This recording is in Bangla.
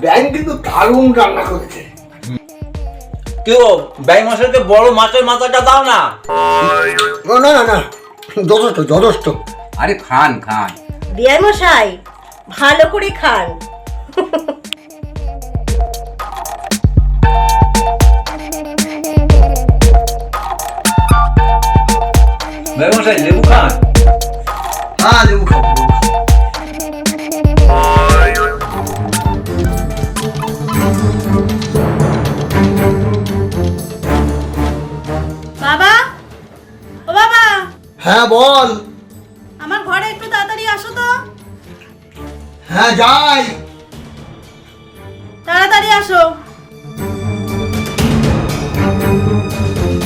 ব্যাং কিন্তু দারুণ রান্না করেছে। কেউ ব্যাং মশাইকে বড় মাছের মাথাটা দাও না। না না না, যথেষ্ট যথেষ্ট। আরে খান খান। বিয়াই মশাই ভালো করে খান। ব্যাং মশাই লেবু খান। হ্যাঁ লেবু খাবো। বাবা, ও বাবা, হ্যাঁ বল। আমার ঘরে একটু তাড়াতাড়ি আসো তো। হ্যাঁ যাই। তাড়াতাড়ি আসো।